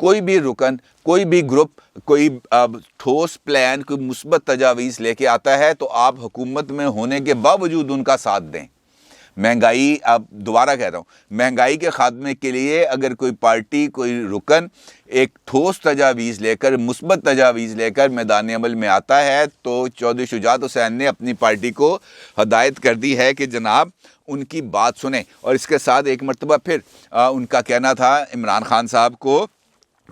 کوئی بھی رکن, کوئی بھی گروپ, کوئی ٹھوس پلان, کوئی مثبت تجاویز لے کے آتا ہے تو آپ حکومت میں ہونے کے باوجود ان کا ساتھ دیں. مہنگائی, اب دوبارہ کہہ رہا ہوں, مہنگائی کے خاتمے کے لیے اگر کوئی پارٹی, کوئی رکن ایک ٹھوس تجاویز لے کر, مثبت تجاویز لے کر میدان عمل میں آتا ہے تو چودھری شجاعت حسین نے اپنی پارٹی کو ہدایت کر دی ہے کہ جناب ان کی بات سنیں. اور اس کے ساتھ ایک مرتبہ پھر ان کا کہنا تھا عمران خان صاحب کو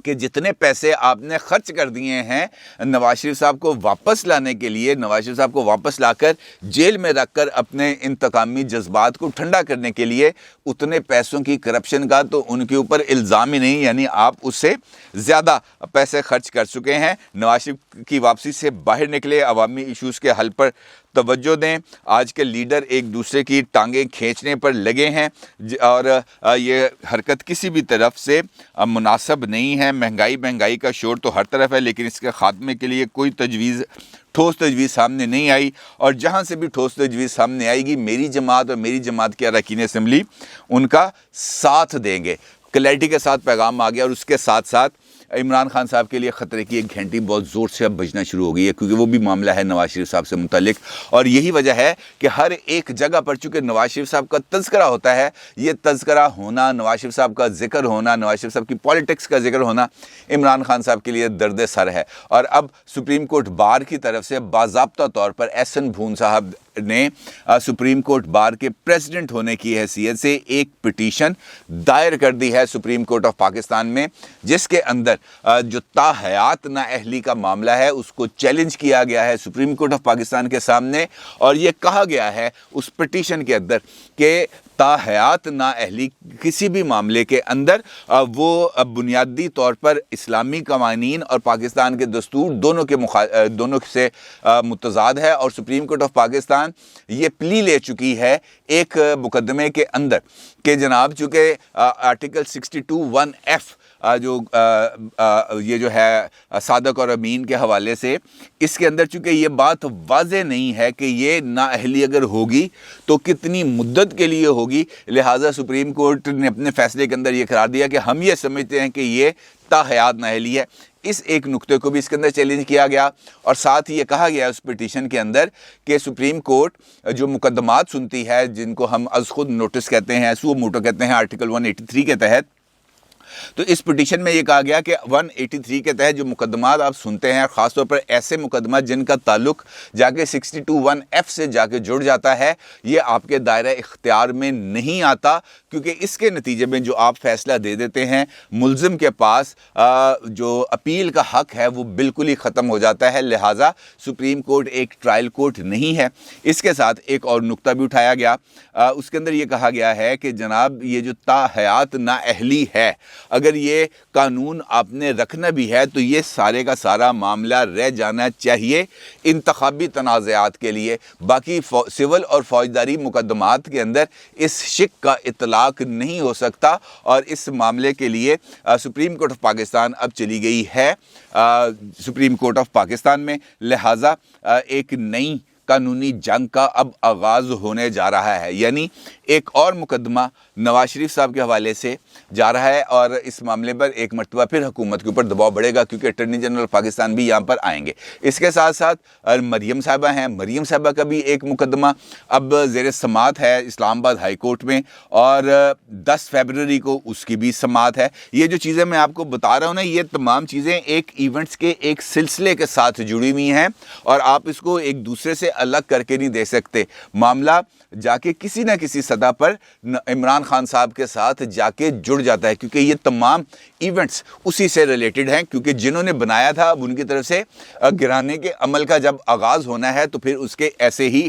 کہ جتنے پیسے آپ نے خرچ کر دیے ہیں نواز شریف صاحب کو واپس لانے کے لیے, نواز شریف صاحب کو واپس لا کر جیل میں رکھ کر اپنے انتقامی جذبات کو ٹھنڈا کرنے کے لیے, اتنے پیسوں کی کرپشن کا تو ان کے اوپر الزام ہی نہیں, یعنی آپ اس سے زیادہ پیسے خرچ کر چکے ہیں. نواز شریف کی واپسی سے باہر نکلے, عوامی ایشوز کے حل پر توجہ دیں. آج کے لیڈر ایک دوسرے کی ٹانگیں کھینچنے پر لگے ہیں اور یہ حرکت کسی بھی طرف سے مناسب نہیں ہے. مہنگائی کا شور تو ہر طرف ہے, لیکن اس کے خاتمے کے لیے کوئی ٹھوس تجویز سامنے نہیں آئی. اور جہاں سے بھی ٹھوس تجویز سامنے آئے گی, میری جماعت اور میری جماعت کے اراکین اسمبلی ان کا ساتھ دیں گے. کلیئرٹی کے ساتھ پیغام آ گیا. اور اس کے ساتھ ساتھ عمران خان صاحب کے لیے خطرے کی ایک گھنٹی بہت زور سے اب بجنا شروع ہو گئی ہے, کیونکہ وہ بھی معاملہ ہے نواز شریف صاحب سے متعلق. اور یہی وجہ ہے کہ ہر ایک جگہ پر چونکہ نواز شریف صاحب کا تذکرہ ہوتا ہے, یہ تذکرہ ہونا, نواز شریف صاحب کا ذکر ہونا, نواز شریف صاحب کی پالیٹکس کا ذکر ہونا عمران خان صاحب کے لیے درد سر ہے. اور اب سپریم کورٹ بار کی طرف سے باضابطہ طور پر ایس این بھون صاحب نے سپریم کورٹ بار کے پریزیڈنٹ ہونے کی حیثیت سے ایک پٹیشن دائر کر دی ہے سپریم کورٹ آف پاکستان میں, جس کے اندر جو تاحیات نااہلی کا معاملہ ہے اس کو چیلنج کیا گیا ہے سپریم کورٹ آف پاکستان کے سامنے. اور یہ کہا گیا ہے اس پٹیشن کے اندر کہ تاحیات نااہلی کسی بھی معاملے کے اندر وہ بنیادی طور پر اسلامی قوانین اور پاکستان کے دستور دونوں سے متضاد ہے. اور سپریم کورٹ آف پاکستان یہ پلی لے چکی ہے ایک مقدمے کے اندر کہ جناب چونکہ آرٹیکل 62(1)(f) یہ جو ہے صادق اور امین کے حوالے سے, اس کے اندر چونکہ یہ بات واضح نہیں ہے کہ یہ نااہلی اگر ہوگی تو کتنی مدت کے لیے ہوگی, لہٰذا سپریم کورٹ نے اپنے فیصلے کے اندر یہ قرار دیا کہ ہم یہ سمجھتے ہیں کہ یہ تاحیات نااہلی ہے. اس ایک نقطے کو بھی اس کے اندر چیلنج کیا گیا. اور ساتھ ہی یہ کہا گیا اس پٹیشن کے اندر کہ سپریم کورٹ جو مقدمات سنتی ہے, جن کو ہم از خود نوٹس کہتے ہیں, سو موٹو کہتے ہیں, آرٹیکل 183 کے تحت, تو اس پٹیشن میں یہ کہا گیا کہ 183 کے تحت جو مقدمات آپ سنتے ہیں, خاص طور پر ایسے مقدمات جن کا تعلق جا کے 62(1)(f) سے جا کے جڑ جاتا ہے, یہ آپ کے دائرہ اختیار میں نہیں آتا, کیونکہ اس کے نتیجے میں جو آپ فیصلہ دے دیتے ہیں ملزم کے پاس جو اپیل کا حق ہے وہ بالکل ہی ختم ہو جاتا ہے. لہٰذا سپریم کورٹ ایک ٹرائل کورٹ نہیں ہے. اس کے ساتھ ایک اور نقطہ بھی اٹھایا گیا, اس کے اندر یہ کہا گیا ہے کہ جناب یہ جو تاحیات نااہلی ہے, اگر یہ قانون آپ نے رکھنا بھی ہے تو یہ سارے کا سارا معاملہ رہ جانا چاہیے انتخابی تنازعات کے لیے. باقی سول اور فوجداری مقدمات کے اندر اس شک کا اطلاق نہیں ہو سکتا. اور اس معاملے کے لیے سپریم کورٹ آف پاکستان اب چلی گئی ہے سپریم کورٹ آف پاکستان میں. لہٰذا ایک نئی قانونی جنگ کا اب آغاز ہونے جا رہا ہے, یعنی ایک اور مقدمہ نواز شریف صاحب کے حوالے سے جا رہا ہے. اور اس معاملے پر ایک مرتبہ پھر حکومت کے اوپر دباؤ بڑھے گا, کیونکہ اٹارنی جنرل پاکستان بھی یہاں پر آئیں گے. اس کے ساتھ ساتھ مریم صاحبہ ہیں, مریم صاحبہ کا بھی ایک مقدمہ اب زیر سماعت ہے اسلام آباد ہائی کورٹ میں, اور 10 فیبروری کو اس کی بھی سماعت ہے. یہ جو چیزیں میں آپ کو بتا رہا ہوں نا, یہ تمام چیزیں ایک ایونٹس کے ایک سلسلے کے ساتھ جڑی ہوئی ہیں, اور آپ اس کو ایک دوسرے سے الگ کر کے نہیں دے سکتے. معاملہ جا کے کسی نہ کسی سطح پر عمران خان صاحب کے ساتھ جا کے جڑ جاتا ہے, کیونکہ یہ تمام ایونٹس اسی سے ریلیٹڈ ہیں, کیونکہ جنہوں نے بنایا تھا اب ان کی طرف سے گرانے کے عمل کا جب آغاز ہونا ہے تو پھر اس کے ایسے ہی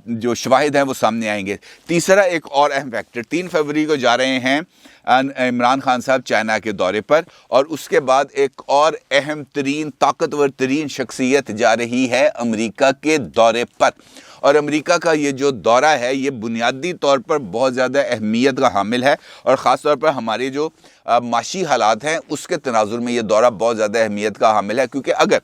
جو شواہد ہیں وہ سامنے آئیں گے. تیسرا ایک اور اہم فیکٹر, 3 فروری کو جا رہے ہیں عمران خان صاحب چائنا کے دورے پر, اور اس کے بعد ایک اور اہم ترین طاقتور ترین شخصیت جا رہی ہے امریکہ کے دورے پر. اور امریکہ کا یہ جو دورہ ہے یہ بنیادی طور پر بہت زیادہ اہمیت کا حامل ہے, اور خاص طور پر ہمارے جو معاشی حالات ہیں اس کے تناظر میں یہ دورہ بہت زیادہ اہمیت کا حامل ہے. کیونکہ اگر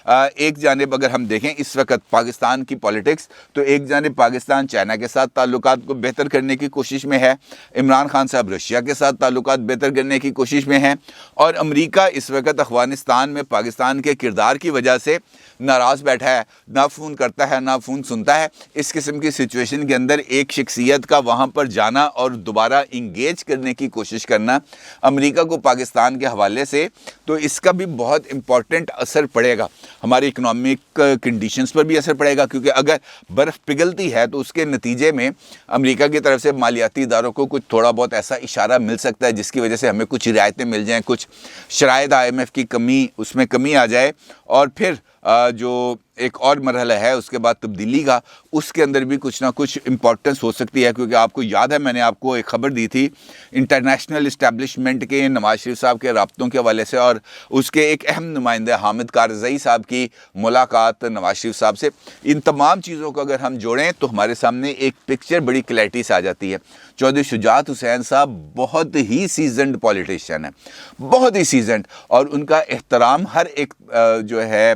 ایک جانب اگر ہم دیکھیں اس وقت پاکستان کی پالیٹکس، تو ایک جانب پاکستان چائنا کے ساتھ تعلقات کو بہتر کرنے کی کوشش میں ہے، عمران خان صاحب رشیا کے ساتھ تعلقات بہتر کرنے کی کوشش میں ہیں، اور امریکہ اس وقت افغانستان میں پاکستان کے کردار کی وجہ سے ناراض بیٹھا ہے، نہ فون کرتا ہے نہ فون سنتا ہے۔ اس قسم کی سچویشن کے اندر ایک شخصیت کا وہاں پر جانا اور دوبارہ انگیج کرنے کی کوشش کرنا امریکہ کو پاکستان کے حوالے سے، تو اس کا بھی بہت امپورٹنٹ اثر پڑے گا، ہماری اکنامک کنڈیشنز پر بھی اثر پڑے گا، کیونکہ اگر برف پگھلتی ہے تو اس کے نتیجے میں امریکہ کی طرف سے مالیاتی اداروں کو کچھ تھوڑا بہت ایسا اشارہ مل سکتا ہے جس کی وجہ سے ہمیں کچھ رعایتیں مل جائیں، کچھ شرائط IMF کی کمی، اس میں کمی آ جائے، اور پھر جو ایک اور مرحلہ ہے اس کے بعد تبدیلی کا، اس کے اندر بھی کچھ نہ کچھ امپورٹنس ہو سکتی ہے، کیونکہ آپ کو یاد ہے میں نے آپ کو ایک خبر دی تھی انٹرنیشنل اسٹیبلشمنٹ کے نواز شریف صاحب کے رابطوں کے حوالے سے، اور اس کے ایک اہم نمائندہ حامد کارزئی صاحب کی ملاقات نواز شریف صاحب سے۔ ان تمام چیزوں کو اگر ہم جوڑیں تو ہمارے سامنے ایک پکچر بڑی کلیئرٹی سے آ جاتی ہے۔ چودھری شجاعت حسین صاحب بہت ہی سیزنڈ پولیٹیشین ہیں، بہت ہی سیزنڈ، اور ان کا احترام ہر ایک جو ہے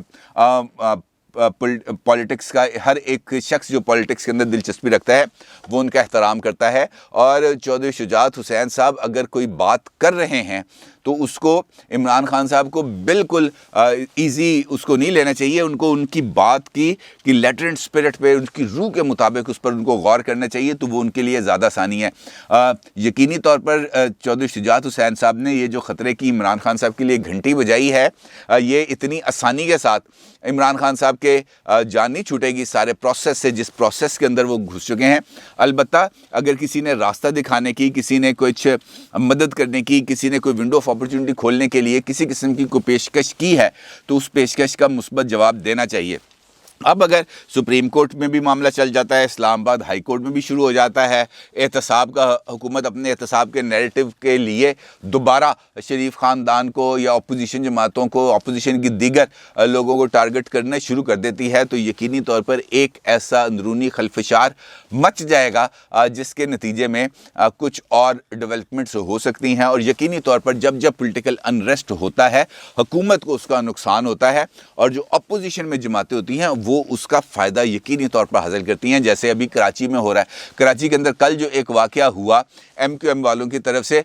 پولیٹکس کا، ہر ایک شخص جو پولیٹکس کے اندر دلچسپی رکھتا ہے وہ ان کا احترام کرتا ہے، اور چودھری شجاعت حسین صاحب اگر کوئی بات کر رہے ہیں تو اس کو عمران خان صاحب کو بالکل ایزی اس کو نہیں لینا چاہیے، ان کو ان کی بات کی لیٹرنٹ اسپرٹ پہ، ان کی روح کے مطابق اس پر ان کو غور کرنا چاہیے، تو وہ ان کے لیے زیادہ آسانی ہے۔ یقینی طور پر چودھری شجاعت حسین صاحب نے یہ جو خطرے کی عمران خان صاحب کے لیے گھنٹی بجائی ہے، یہ اتنی آسانی کے ساتھ عمران خان صاحب کے جان نہیں چھوٹے گی سارے پروسیس سے، جس پروسیس کے اندر وہ گھس چکے ہیں۔ البتہ اگر کسی نے راستہ دکھانے کی، کسی نے کچھ مدد کرنے کی، کسی نے کوئی ونڈو آف اپرچونٹی کھولنے کے لیے کسی قسم کی کوئی پیشکش کی ہے تو اس پیشکش کا مثبت جواب دینا چاہیے۔ اب اگر سپریم کورٹ میں بھی معاملہ چل جاتا ہے، اسلام آباد ہائی کورٹ میں بھی شروع ہو جاتا ہے، احتساب کا، حکومت اپنے احتساب کے نیریٹو کے لیے دوبارہ شریف خاندان کو یا اپوزیشن جماعتوں کو، اپوزیشن کی دیگر لوگوں کو ٹارگٹ کرنا شروع کر دیتی ہے، تو یقینی طور پر ایک ایسا اندرونی خلفشار مچ جائے گا جس کے نتیجے میں کچھ اور ڈیولپمنٹس ہو سکتی ہیں، اور یقینی طور پر جب پولیٹیکل انریسٹ ہوتا ہے حکومت کو اس کا نقصان ہوتا ہے، اور جو اپوزیشن میں جماعتیں ہوتی ہیں وہ اس کا فائدہ یقینی طور پر حاصل کرتی ہیں، جیسے ابھی کراچی میں ہو رہا ہے۔ کراچی کے اندر کل جو ایک واقعہ ہوا MQM والوں کی طرف سے،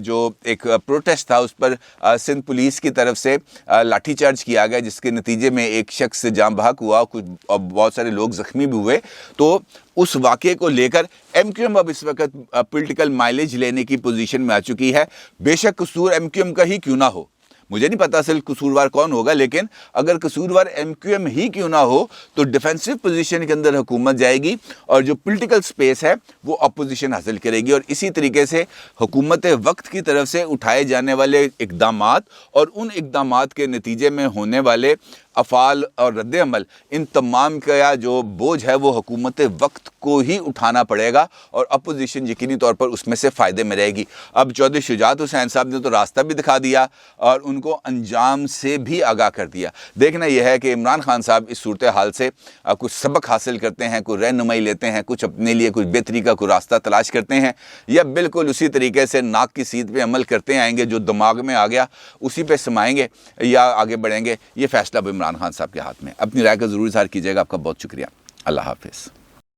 جو ایک پروٹیسٹ تھا، اس پر سندھ پولیس کی طرف سے لاٹھی چارج کیا گیا، جس کے نتیجے میں ایک شخص جاں بحق ہوا، کچھ بہت سارے لوگ زخمی بھی ہوئے۔ تو اس واقعے کو لے کر MQM اب اس وقت پولیٹیکل مائلیج لینے کی پوزیشن میں آ چکی ہے، بے شک قصور MQM کا ہی کیوں نہ ہو، مجھے نہیں پتا اصل قصوروار کون ہوگا، لیکن اگر قصوروار MQM ہی کیوں نہ ہو تو ڈیفینسو پوزیشن کے اندر حکومت جائے گی، اور جو پولیٹیکل سپیس ہے وہ اپوزیشن حاصل کرے گی، اور اسی طریقے سے حکومت وقت کی طرف سے اٹھائے جانے والے اقدامات اور ان اقدامات کے نتیجے میں ہونے والے افعال اور رد عمل، ان تمام کا جو بوجھ ہے وہ حکومت وقت کو ہی اٹھانا پڑے گا، اور اپوزیشن یقینی طور پر اس میں سے فائدے میں رہے گی۔ اب چودھری شجاعت حسین صاحب نے تو راستہ بھی دکھا دیا اور ان کو انجام سے بھی آگاہ کر دیا۔ دیکھنا یہ ہے کہ عمران خان صاحب اس صورتحال سے کچھ سبق حاصل کرتے ہیں، کوئی رہنمائی لیتے ہیں، کچھ اپنے لیے کچھ بہتری کا کوئی راستہ تلاش کرتے ہیں، یا بالکل اسی طریقے سے ناک کی سیدھ پہ عمل کرتے آئیں گے، جو دماغ میں آ گیا اسی پہ سمائیں گے یا آگے بڑھیں گے۔ یہ فیصلہ اب عمران خان صاحب کے ہاتھ میں۔ اپنی رائے کا ضرور اظہار کیجیے گا۔ آپ کا بہت شکریہ۔ اللہ حافظ۔